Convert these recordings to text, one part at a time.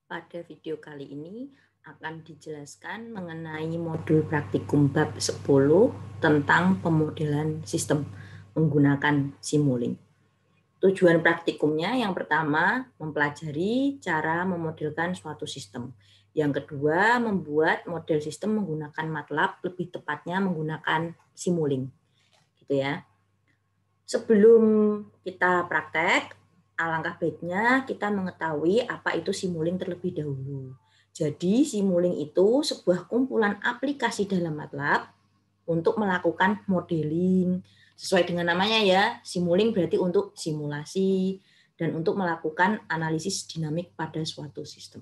Pada video kali ini akan dijelaskan mengenai modul praktikum bab 10 tentang pemodelan sistem menggunakan Simulink. Tujuan praktikumnya yang pertama mempelajari cara memodelkan suatu sistem. Yang kedua membuat model sistem menggunakan MATLAB, lebih tepatnya menggunakan Simulink. Gitu ya. Sebelum kita praktek, alangkah baiknya kita mengetahui apa itu Simulink terlebih dahulu. Jadi Simulink itu sebuah kumpulan aplikasi dalam MATLAB untuk melakukan modeling. Sesuai dengan namanya ya, Simulink berarti untuk simulasi dan untuk melakukan analisis dinamik pada suatu sistem.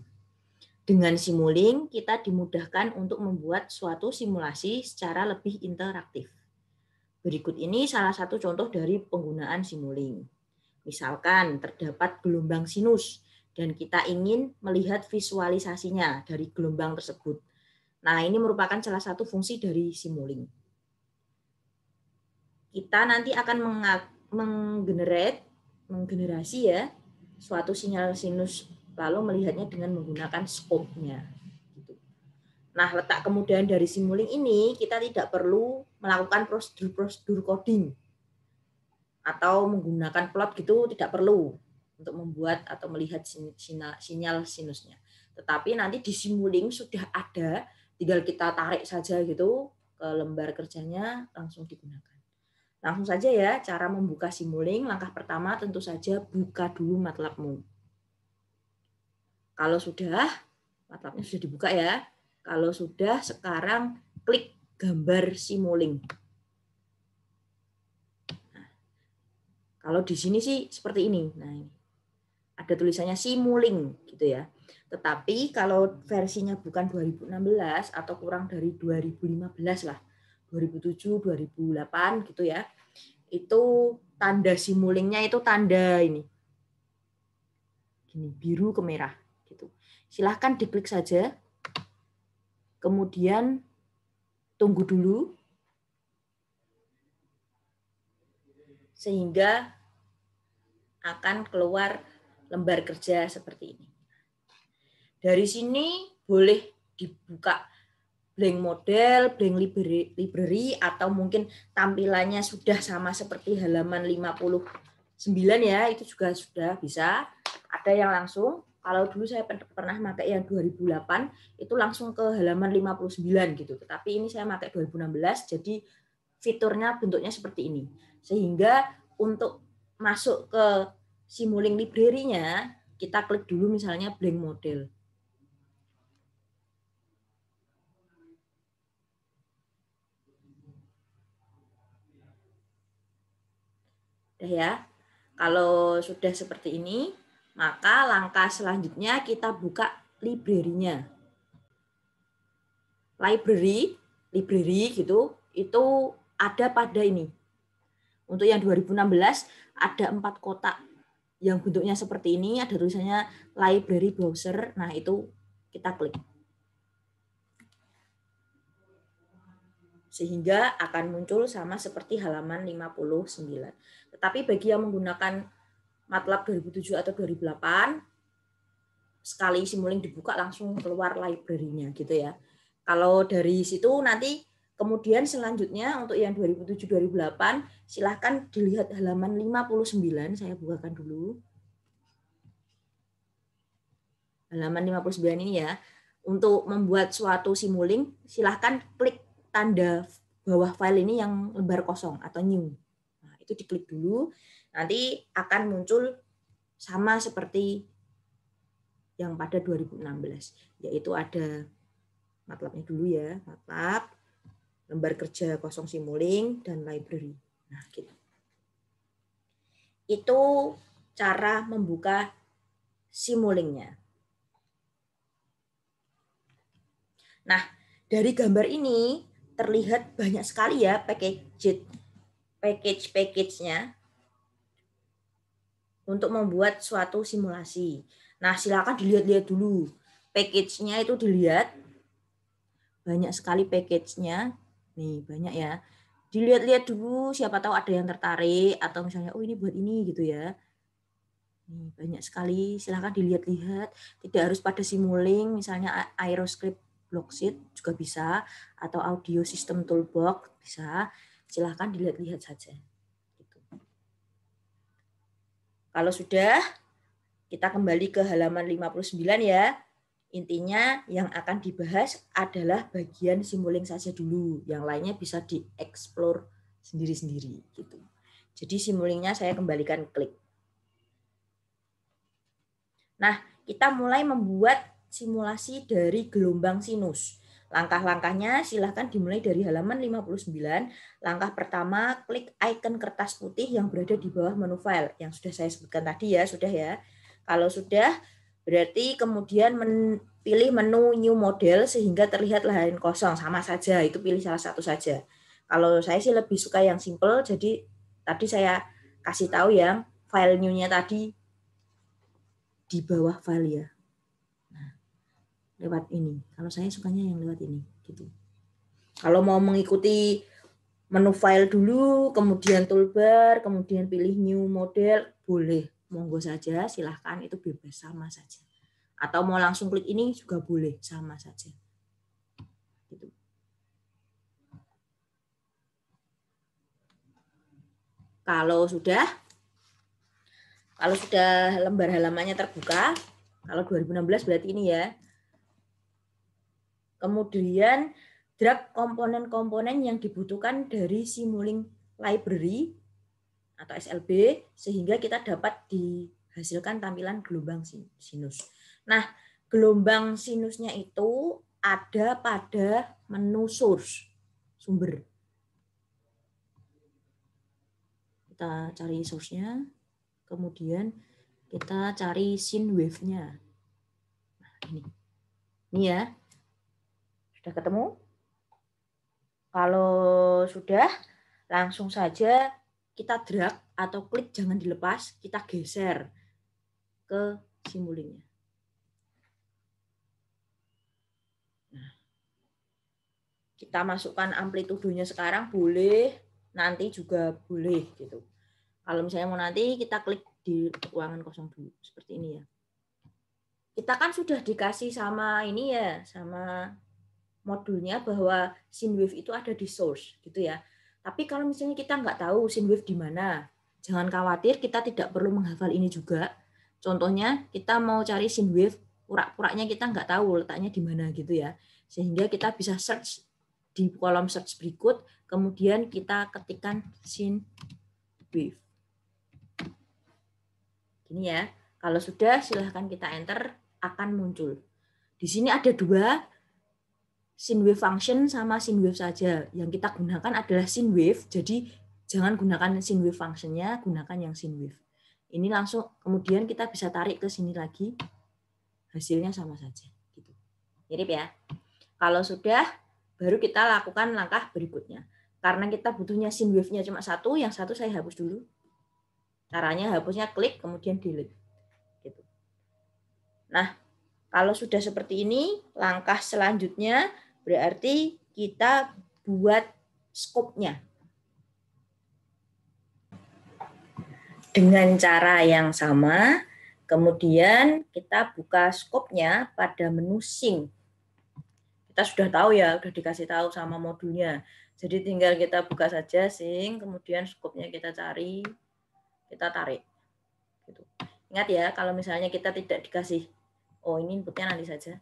Dengan Simulink kita dimudahkan untuk membuat suatu simulasi secara lebih interaktif. Berikut ini salah satu contoh dari penggunaan Simulink. Misalkan terdapat gelombang sinus dan kita ingin melihat visualisasinya dari gelombang tersebut. Nah, ini merupakan salah satu fungsi dari Simulink. Kita nanti akan menggenerasi ya suatu sinyal sinus lalu melihatnya dengan menggunakan scope-nya. Nah, letak kemudahan dari Simulink ini kita tidak perlu melakukan prosedur-prosedur coding atau menggunakan plot gitu, tidak perlu untuk membuat atau melihat sinyal sinusnya. Tetapi nanti di Simulink sudah ada, tinggal kita tarik saja gitu ke lembar kerjanya, langsung digunakan. Langsung saja ya, cara membuka Simulink. Langkah pertama tentu saja buka dulu MATLAB-mu. Kalau sudah, MATLAB-nya sudah dibuka ya. Kalau sudah, sekarang klik gambar Simulink. Kalau di sini sih seperti ini. Nah, ini ada tulisannya Simulink gitu ya. Tetapi kalau versinya bukan 2016 atau kurang dari 2015 lah, 2007, 2008 gitu ya. Itu tanda Simulinknya itu tanda ini. Gini, biru ke merah gitu. Silahkan diklik saja. Kemudian tunggu dulu sehingga akan keluar lembar kerja seperti ini. Dari sini boleh dibuka blank model, blank library, atau mungkin tampilannya sudah sama seperti halaman 59 ya, itu juga sudah bisa. Ada yang langsung, kalau dulu saya pernah pakai yang 2008, itu langsung ke halaman 59 gitu. Tetapi ini saya pakai 2016, jadi fiturnya bentuknya seperti ini. Sehingga untuk masuk ke Simulink library-nya, kita klik dulu misalnya blank model. Udah ya. Kalau sudah seperti ini, maka langkah selanjutnya kita buka library-nya. Library gitu, itu ada pada ini. Untuk yang 2016 ada 4 kotak yang bentuknya seperti ini, ada tulisannya library browser. Nah, itu kita klik. Sehingga akan muncul sama seperti halaman 59. Tetapi bagi yang menggunakan MATLAB 2007 atau 2008, sekali Simulink dibuka langsung keluar library-nya gitu ya. Kalau dari situ nanti kemudian selanjutnya untuk yang 2007-2008 silahkan dilihat halaman 59, saya bukakan dulu. Halaman 59 ini ya. Untuk membuat suatu Simulink silahkan klik tanda bawah file ini yang lembar kosong atau new. Nah, itu diklik dulu, nanti akan muncul sama seperti yang pada 2016, yaitu ada MATLAB-nya dulu ya, MATLAB, lembar kerja kosong Simulink, dan library. Nah, gitu. Itu cara membuka Simulink-nya. Nah, dari gambar ini terlihat banyak sekali ya package-nya untuk membuat suatu simulasi. Nah, silakan dilihat-lihat dulu. Package-nya itu dilihat. Banyak sekali package-nya. Nih, banyak ya. Dilihat-lihat dulu, siapa tahu ada yang tertarik atau misalnya oh ini buat ini gitu ya. Nih, banyak sekali, silahkan dilihat-lihat. Tidak harus pada Simulink, misalnya Aeroscript Blocksheet juga bisa, atau Audio System Toolbox bisa. Silahkan dilihat-lihat saja. Gitu. Kalau sudah, kita kembali ke halaman 59 ya. Intinya yang akan dibahas adalah bagian Simulink saja dulu. Yang lainnya bisa dieksplor sendiri-sendiri. Gitu. Jadi Simulinknya saya kembalikan klik. Nah, kita mulai membuat simulasi dari gelombang sinus. Langkah-langkahnya silahkan dimulai dari halaman 59. Langkah pertama, klik icon kertas putih yang berada di bawah menu file. Yang sudah saya sebutkan tadi ya, sudah ya. Kalau sudah, berarti kemudian pilih menu new model sehingga terlihat line kosong. Sama saja, itu pilih salah satu saja. Kalau saya sih lebih suka yang simple, jadi tadi saya kasih tahu yang file new-nya tadi di bawah file ya. Nah, lewat ini. Kalau saya sukanya yang lewat ini gitu. Kalau mau mengikuti menu file dulu, kemudian toolbar, kemudian pilih new model, boleh. Monggo saja, silahkan, itu bebas, sama saja. Atau mau langsung klik ini juga boleh, sama saja. Gitu. Kalau sudah lembar halamannya terbuka, kalau 2016 berarti ini ya. Kemudian drag komponen-komponen yang dibutuhkan dari Simulink Library atau SLB sehingga kita dapat dihasilkan tampilan gelombang sinus. Nah, gelombang sinusnya itu ada pada menu source, sumber. Kita cari source-nya, kemudian kita cari sine wave-nya. Nah, ini. Ini ya. Sudah ketemu? Kalau sudah, langsung saja kita drag atau klik, jangan dilepas, kita geser ke Simulinknya. Nah, kita masukkan amplitudenya sekarang boleh, nanti juga boleh gitu. Kalau misalnya mau nanti, kita klik di ruangan kosong dulu, seperti ini ya. Kita kan sudah dikasih sama ini ya, sama modulnya bahwa sine wave itu ada di source gitu ya. Tapi kalau misalnya kita nggak tahu sine wave di mana, jangan khawatir, kita tidak perlu menghafal ini juga. Contohnya kita mau cari sine wave, pura-puranya kita nggak tahu letaknya di mana gitu ya. Sehingga kita bisa search di kolom search berikut, kemudian kita ketikkan sine wave. Gini ya. Kalau sudah silahkan kita enter, akan muncul. Di sini ada dua, sine wave function sama sine wave saja. Yang kita gunakan adalah sine wave, jadi jangan gunakan sine wave function-nya, gunakan yang sine wave. Ini langsung, kemudian kita bisa tarik ke sini lagi, hasilnya sama saja. Gitu. Mirip ya. Kalau sudah, baru kita lakukan langkah berikutnya. Karena kita butuhnya sine wave-nya cuma satu, yang satu saya hapus dulu. Caranya hapusnya klik, kemudian delete. Gitu. Nah, kalau sudah seperti ini, langkah selanjutnya berarti kita buat scope-nya. Dengan cara yang sama, kemudian kita buka scope-nya pada menu sync. Kita sudah tahu ya, sudah dikasih tahu sama modulnya. Jadi tinggal kita buka saja sync, kemudian scope-nya kita cari, kita tarik. Gitu. Ingat ya, kalau misalnya kita tidak dikasih, oh ini inputnya nanti saja.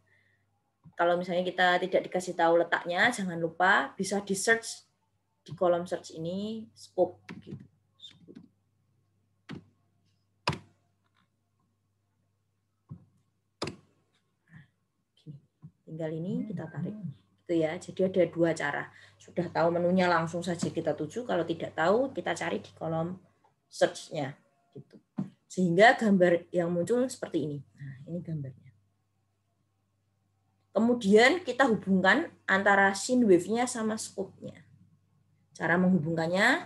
Kalau misalnya kita tidak dikasih tahu letaknya, jangan lupa bisa di search di kolom search ini scope. Gitu. Tinggal ini kita tarik. Gitu ya. Jadi ada dua cara. Sudah tahu menunya langsung saja kita tuju. Kalau tidak tahu kita cari di kolom search-nya. Gitu. Sehingga gambar yang muncul seperti ini. Nah, ini gambarnya. Kemudian kita hubungkan antara sine wave-nya sama scope-nya. Cara menghubungkannya,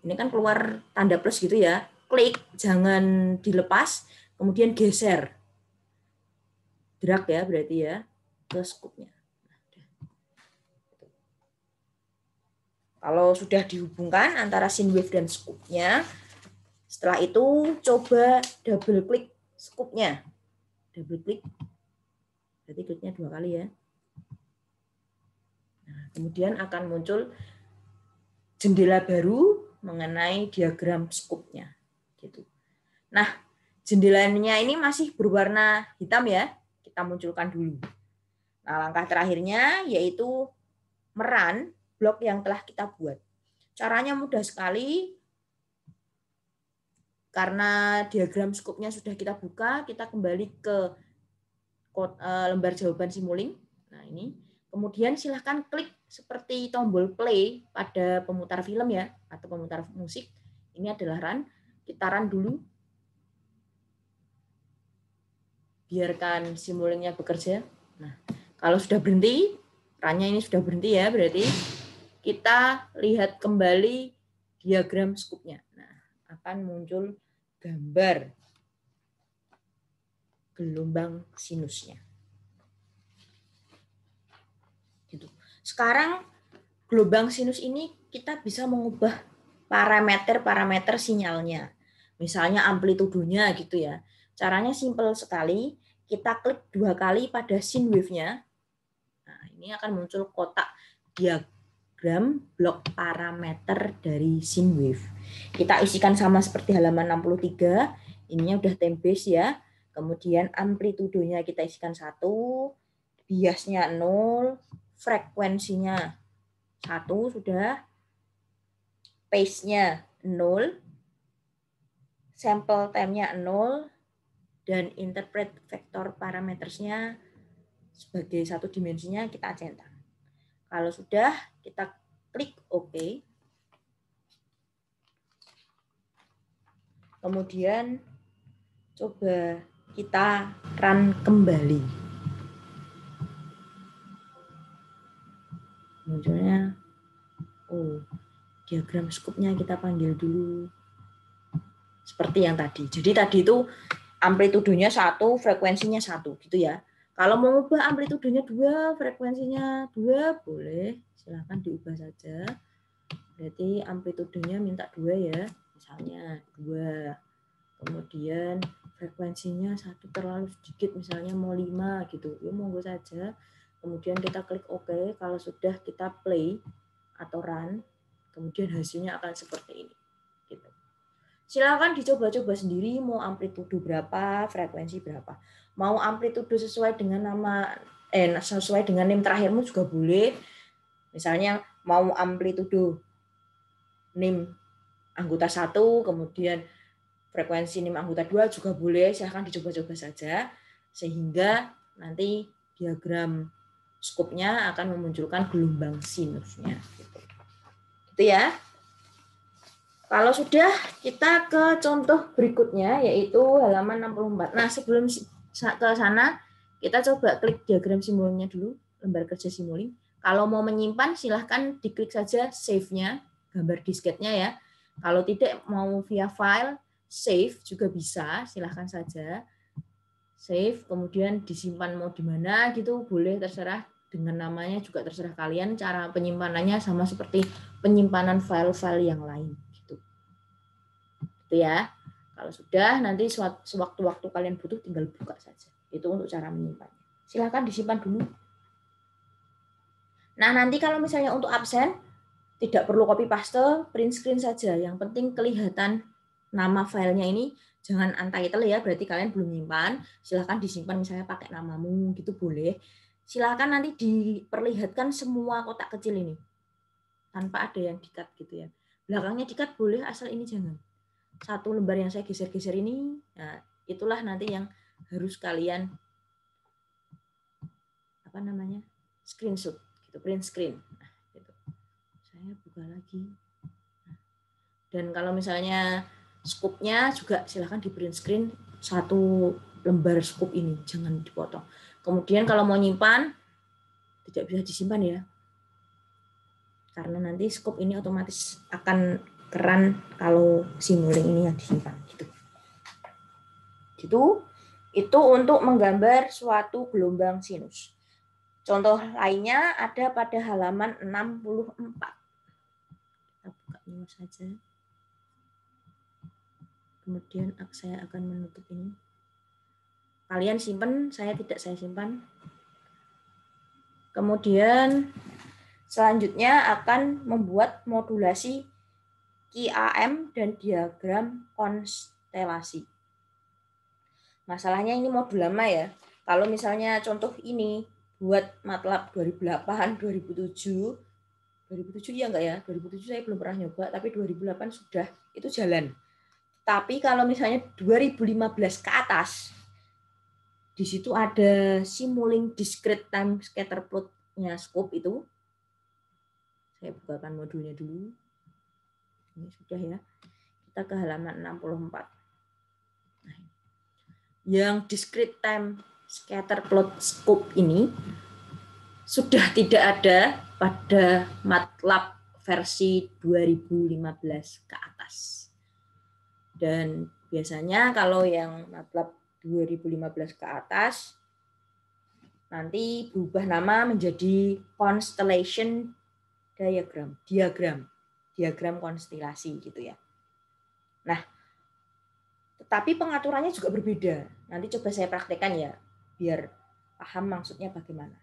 ini kan keluar tanda plus gitu ya. Klik, jangan dilepas, kemudian geser. Drag ya berarti ya, ke scope-nya. Kalau sudah dihubungkan antara sine wave dan scope-nya, Setelah itu coba double klik scoop-nya. Double klik. Berarti kliknya 2 kali ya. Nah, kemudian akan muncul jendela baru mengenai diagram scoop-nya. Gitu. Nah, jendelanya ini masih berwarna hitam ya. Kita munculkan dulu. Nah, langkah terakhirnya yaitu merun blok yang telah kita buat. Caranya mudah sekali. Karena diagram scoop-nya sudah kita buka, kita kembali ke lembar jawaban Simulink. Nah, ini. Kemudian silahkan klik seperti tombol play pada pemutar film ya, atau pemutar musik. Ini adalah run. Kita run dulu. Biarkan Simulink-nya bekerja. Nah, kalau sudah berhenti, run-nya ini sudah berhenti ya, berarti kita lihat kembali diagram scoop-nya. Nah, akan muncul gambar gelombang sinusnya. Gitu. Sekarang gelombang sinus ini kita bisa mengubah parameter-parameter sinyalnya. Misalnya amplitudenya gitu ya. Caranya simpel sekali. Kita klik 2 kali pada sine wave-nya. Nah, ini akan muncul kotak diagram blok parameter dari sine wave. Kita isikan sama seperti halaman 63. Ininya udah time base ya. Kemudian amplitudenya kita isikan 1, biasnya 0, frekuensinya 1 sudah, pace-nya 0, sample time-nya 0, dan interpret vektor parametersnya sebagai satu dimensinya kita centang. Kalau sudah, kita klik OK. Kemudian coba kita run kembali. Munculnya, diagram scoop-nya kita panggil dulu. Seperti yang tadi. Jadi tadi itu amplitudenya 1, frekuensinya 1 gitu ya. Kalau mau ubah amplitudenya 2, frekuensinya 2, boleh. Silahkan diubah saja. Berarti amplitudenya minta 2 ya. Misalnya 2. Kemudian frekuensinya 1 terlalu sedikit, misalnya mau 5 gitu. Ya monggo saja. Kemudian kita klik OK. Kalau sudah kita play atau run, kemudian hasilnya akan seperti ini. Gitu. Silakan dicoba-coba sendiri mau amplitudo berapa, frekuensi berapa. Mau amplitudo sesuai dengan sesuai dengan name terakhirmu juga boleh. Misalnya mau amplitudo name anggota 1, kemudian frekuensi name anggota 2 juga boleh. Silakan dicoba-coba saja sehingga nanti diagram scoop-nya akan memunculkan gelombang sinusnya. Gitu ya. Kalau sudah, kita ke contoh berikutnya, yaitu halaman 64. Nah, sebelum ke sana, kita coba klik diagram Simulink-nya dulu, lembar kerja Simulink. Kalau mau menyimpan, silahkan diklik saja save-nya, gambar disketnya ya. Kalau tidak, mau via file, save juga bisa, silahkan saja. Save, kemudian disimpan mau di mana, gitu, boleh terserah. Dengan namanya juga terserah kalian, cara penyimpanannya sama seperti penyimpanan file-file yang lain. Ya, kalau sudah nanti sewaktu-waktu kalian butuh tinggal buka saja. Itu untuk cara menyimpannya. Silakan disimpan dulu. Nah, nanti kalau misalnya untuk absen tidak perlu copy paste, print screen saja. Yang penting kelihatan nama filenya ini, jangan untitled ya, berarti kalian belum menyimpan. Silakan disimpan misalnya pakai namamu gitu boleh. Silakan nanti diperlihatkan semua kotak kecil ini tanpa ada yang di-cut gitu ya. Belakangnya di-cut boleh, asal ini jangan. Satu lembar yang saya geser-geser ini, nah, itulah nanti yang harus kalian screenshot, gitu, print screen. Nah, gitu. Saya buka lagi. Nah, dan kalau misalnya scoop-nya juga silahkan di print screen satu lembar scoop ini, jangan dipotong. Kemudian kalau mau nyimpan tidak bisa disimpan ya, karena nanti scoop ini otomatis akan keran kalau Simulink ini yang disimpan. Gitu. Itu untuk menggambar suatu gelombang sinus. Contoh lainnya ada pada halaman 64. Kita buka dulu saja. Kemudian saya akan menutup ini. Kalian simpan, saya tidak saya simpan. Kemudian selanjutnya akan membuat modulasi QAM dan diagram konstelasi. Masalahnya ini modul lama ya. Kalau misalnya contoh ini buat MATLAB 2008, 2007 ya enggak ya? 2007 saya belum pernah nyoba, tapi 2008 sudah, itu jalan. Tapi kalau misalnya 2015 ke atas, di situ ada Simulink Discrete Time Scatter Plot-nya scope itu. Saya bukakan modulnya dulu. Ini sudah ya. Kita ke halaman 64. Nah, yang Discrete Time Scatter Plot scope ini sudah tidak ada pada MATLAB versi 2015 ke atas. Dan biasanya kalau yang MATLAB 2015 ke atas nanti berubah nama menjadi constellation diagram konstelasi gitu ya. Nah, tetapi pengaturannya juga berbeda. Nanti coba saya praktekkan ya, biar paham maksudnya bagaimana.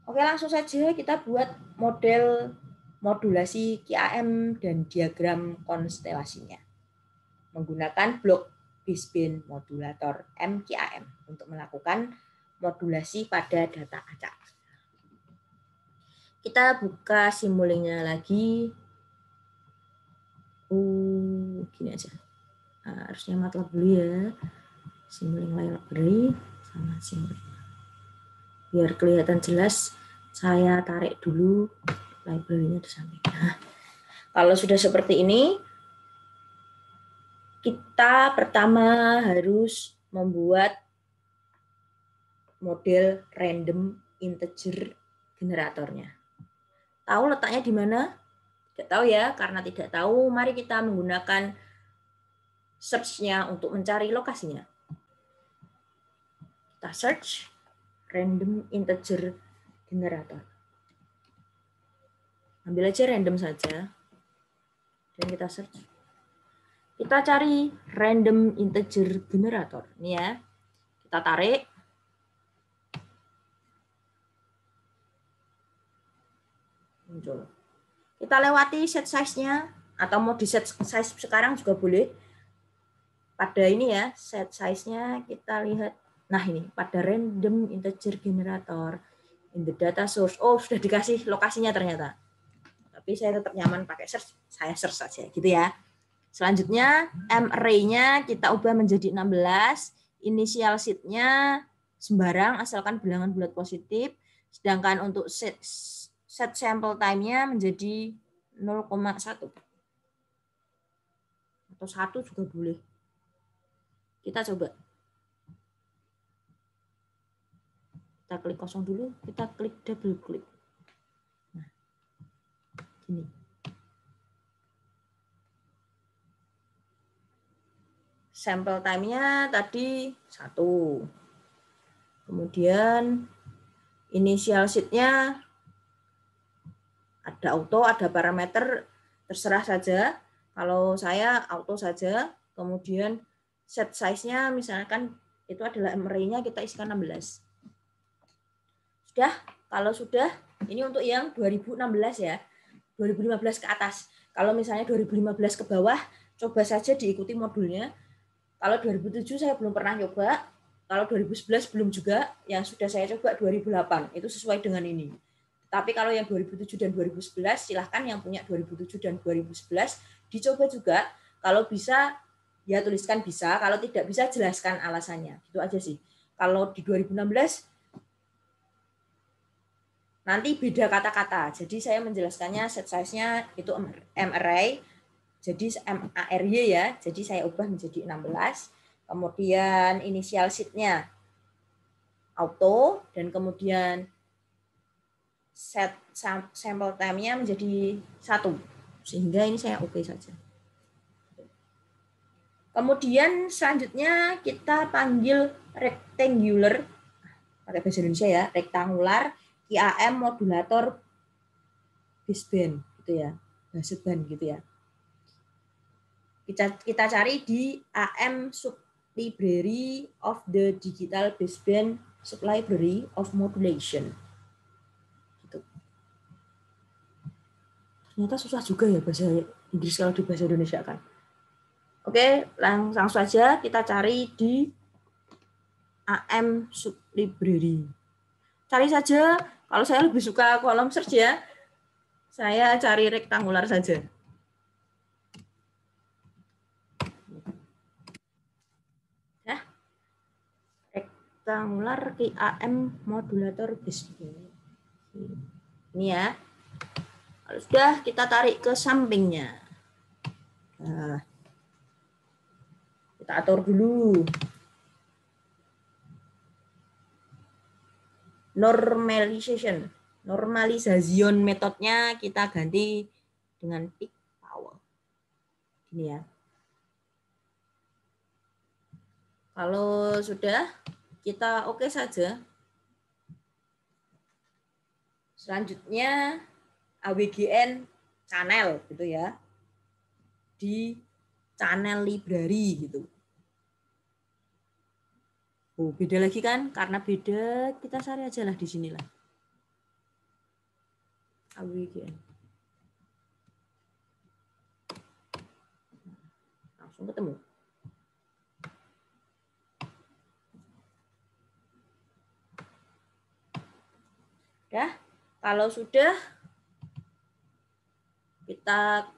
Oke, langsung saja kita buat model modulasi QAM dan diagram konstelasinya menggunakan blok baseband modulator MQAM untuk melakukan modulasi pada data acak. Kita buka Simulink-nya lagi. Gini aja. Harusnya MATLAB dulu ya. Simulink library sama Simulink. Biar kelihatan jelas, saya tarik dulu library-nya di samping. Nah, kalau sudah seperti ini, kita pertama harus membuat model random integer generatornya. Tahu letaknya di mana? Tidak tahu ya, karena tidak tahu, mari kita menggunakan search-nya untuk mencari lokasinya. Kita search random integer generator. Ambil aja random saja. Dan kita search. Kita cari random integer generator. Ini ya. Kita tarik. Muncul. Kita lewati set size-nya, atau mau di set size sekarang juga boleh. Pada ini ya, set size-nya kita lihat. Nah ini, pada random integer generator in the data source. Oh, sudah dikasih lokasinya ternyata. Tapi saya tetap nyaman pakai search, saya search saja gitu ya. Selanjutnya, M-array-nya kita ubah menjadi 16, initial seed-nya sembarang asalkan bilangan bulat positif, sedangkan untuk set sample time-nya menjadi 0,1. Atau 1 juga boleh. Kita coba. Kita klik kosong dulu, kita klik double klik. Nah, gini. Sample time-nya tadi 1. Kemudian initial seed-nya ada auto, ada parameter, terserah saja. Kalau saya auto saja. Kemudian set size-nya misalkan itu adalah array-nya kita isikan 16. Sudah? Kalau sudah, ini untuk yang 2016 ya. 2015 ke atas. Kalau misalnya 2015 ke bawah, coba saja diikuti modulnya. Kalau 2007 saya belum pernah coba, kalau 2011 belum juga, yang sudah saya coba 2008, itu sesuai dengan ini. Tapi kalau yang 2007 dan 2011, silahkan yang punya 2007 dan 2011, dicoba juga. Kalau bisa, ya tuliskan bisa, kalau tidak bisa, jelaskan alasannya. Itu aja sih. Kalau di 2016, nanti beda kata-kata. Jadi saya menjelaskannya set size-nya itu M-array, jadi MARY ya, jadi saya ubah menjadi 16. Kemudian inisial seed-nya auto, dan kemudian set sample time-nya menjadi 1. Sehingga ini saya oke saja. Kemudian selanjutnya kita panggil rectangular, pakai bahasa Indonesia ya, rectangular QAM modulator baseband gitu ya, baseband gitu ya. Kita cari di AM Sublibrary of the Digital Baseband Sublibrary of Modulation. Gitu. Ternyata susah juga ya bahasa Inggris kalau di bahasa Indonesia kan. Oke, langsung saja kita cari di AM Sublibrary. Cari saja, kalau saya lebih suka kolom search ya, saya cari rektangular saja. Ya, rektangular IAM modulator baseband. Ini ya. Kalau sudah, kita tarik ke sampingnya. Nah, kita atur dulu. Normalization metodenya kita ganti dengan peak power. Ini ya. Kalau sudah, kita oke saja. Selanjutnya AWGN channel gitu ya. Di channel library gitu. Oh, beda lagi kan? Karena beda, kita cari aja lah di sinilah. AWGN. Langsung ketemu. Ya, kalau sudah kita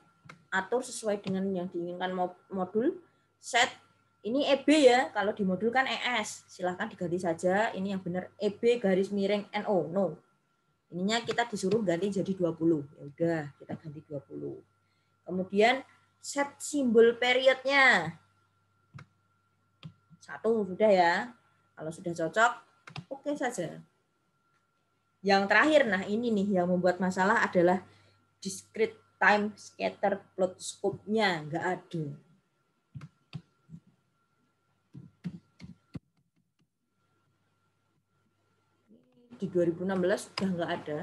atur sesuai dengan yang diinginkan modul, set ini EB ya, kalau di modul kan ES, silahkan diganti saja, ini yang benar EB garis miring NO, no. Ininya kita disuruh ganti jadi 20, ya udah kita ganti 20. Kemudian set simbol periodnya, 1 sudah ya, kalau sudah cocok, oke saja. Yang terakhir, nah ini nih yang membuat masalah adalah discrete time scatter plot scope-nya nggak ada. Di 2016 sudah nggak ada.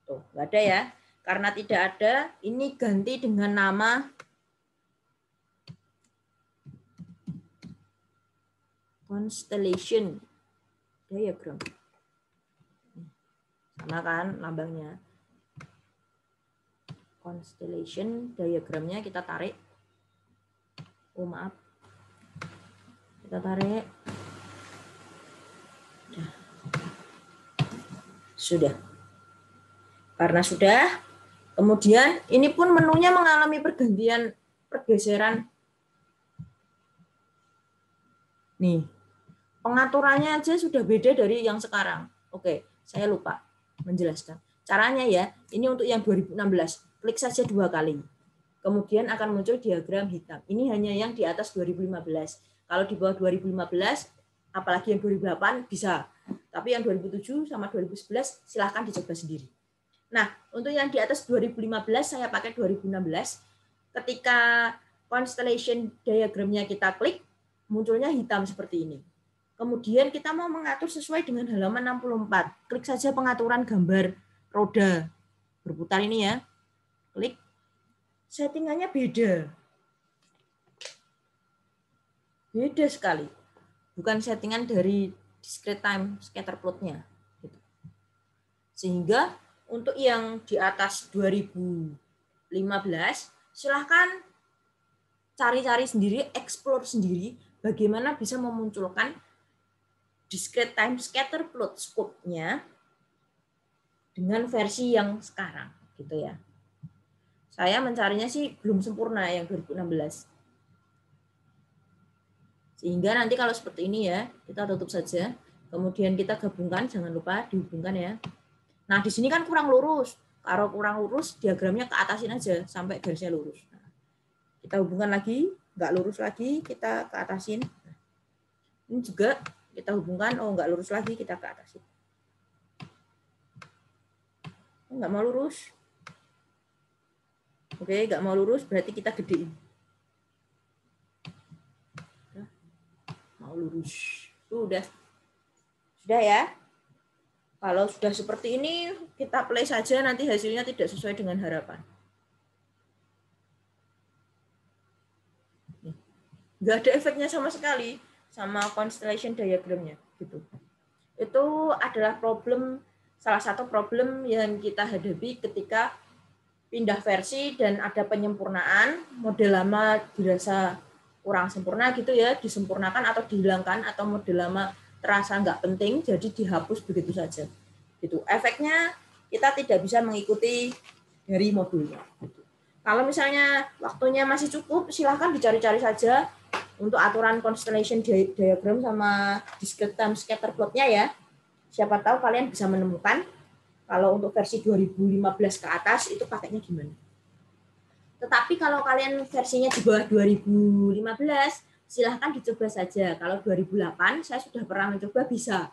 Tuh, nggak ada ya. Karena tidak ada, ini ganti dengan nama constellation diagram. Sama kan lambangnya. Constellation diagramnya kita tarik. Oh maaf. Kita tarik. Sudah. Karena sudah, kemudian ini pun menunya mengalami pergeseran. Nih, pengaturannya aja sudah beda dari yang sekarang. Oke, saya lupa menjelaskan. Caranya ya, ini untuk yang 2016. Klik saja 2 kali. Kemudian akan muncul diagram hitam. Ini hanya yang di atas 2015. Kalau di bawah 2015, apalagi yang 2008 bisa. Tapi yang 2007 sama 2011 silahkan dicoba sendiri. Nah, untuk yang di atas 2015 saya pakai 2016. Ketika constellation diagramnya kita klik, munculnya hitam seperti ini. Kemudian kita mau mengatur sesuai dengan halaman 64. Klik saja pengaturan gambar roda berputar ini ya. Klik. Settingannya beda. Beda sekali. Bukan settingan dari discrete time scatter plot-nya. Sehingga untuk yang di atas 2015, silahkan cari-cari sendiri, explore sendiri, bagaimana bisa memunculkan discrete time scatter plot scope-nya dengan versi yang sekarang. Gitu ya. Saya mencarinya sih belum sempurna yang 2016. Sehingga nanti kalau seperti ini ya, kita tutup saja. Kemudian kita gabungkan, jangan lupa dihubungkan ya. Nah, di sini kan kurang lurus. Kalau kurang lurus, diagramnya ke atasin aja sampai garisnya lurus. Nah, kita hubungkan lagi, nggak lurus lagi, kita ke atasin. Nah, ini juga kita hubungkan, oh nggak lurus lagi, kita ke atasin. Oh, nggak mau lurus. Oke, nggak mau lurus, berarti kita gedein. Mau lurus. Sudah ya. Kalau sudah seperti ini, kita play saja, nanti hasilnya tidak sesuai dengan harapan. nggak ada efeknya sama sekali sama constellation diagramnya gitu. Itu adalah salah satu problem yang kita hadapi ketika pindah versi dan ada penyempurnaan, model lama dirasa kurang sempurna gitu ya, disempurnakan atau dihilangkan, atau model lama terasa nggak penting, jadi dihapus begitu saja. Gitu. Efeknya kita tidak bisa mengikuti dari modulnya. Gitu. Kalau misalnya waktunya masih cukup, silahkan dicari-cari saja untuk aturan constellation diagram sama discrete time scatter plot-nya ya. Siapa tahu kalian bisa menemukan kalau untuk versi 2015 ke atas itu pakainya gimana. Tetapi kalau kalian versinya di bawah 2015, silahkan dicoba saja. Kalau 2008 saya sudah pernah mencoba, bisa.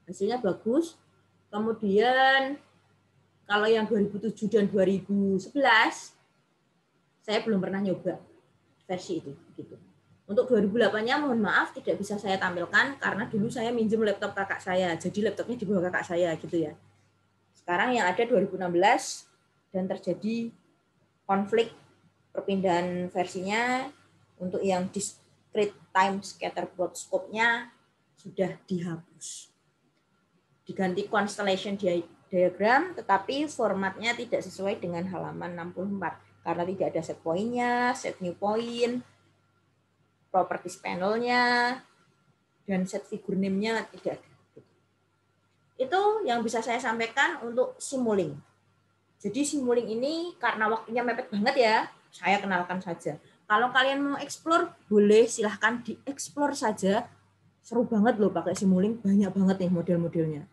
Hasilnya bagus. Kemudian kalau yang 2007 dan 2011, saya belum pernah nyoba versi itu. Gitu. Untuk 2008-nya mohon maaf tidak bisa saya tampilkan karena dulu saya minjem laptop kakak saya, jadi laptopnya di bawah kakak saya gitu ya. Sekarang yang ada 2016 dan terjadi konflik perpindahan versinya untuk yang discrete time scatter plot scope-nya sudah dihapus. Diganti constellation diagram, tetapi formatnya tidak sesuai dengan halaman 64 karena tidak ada set point-nya, set new point, properties panel-nya, dan set figure name-nya tidak ada. Itu yang bisa saya sampaikan untuk Simulink. Jadi Simulink ini karena waktunya mepet banget ya, saya kenalkan saja. Kalau kalian mau explore, boleh silahkan dieksplor saja. Seru banget loh pakai Simulink, banyak banget nih model-modelnya.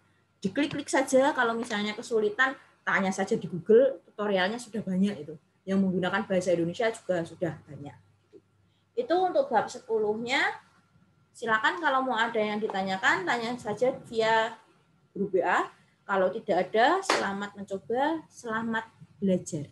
Diklik-klik saja, kalau misalnya kesulitan, tanya saja di Google, tutorialnya sudah banyak itu. Yang menggunakan bahasa Indonesia juga sudah banyak. Itu untuk bab 10-nya. Silakan kalau mau ada yang ditanyakan, tanya saja via grup WA. Kalau tidak ada, selamat mencoba, selamat belajar.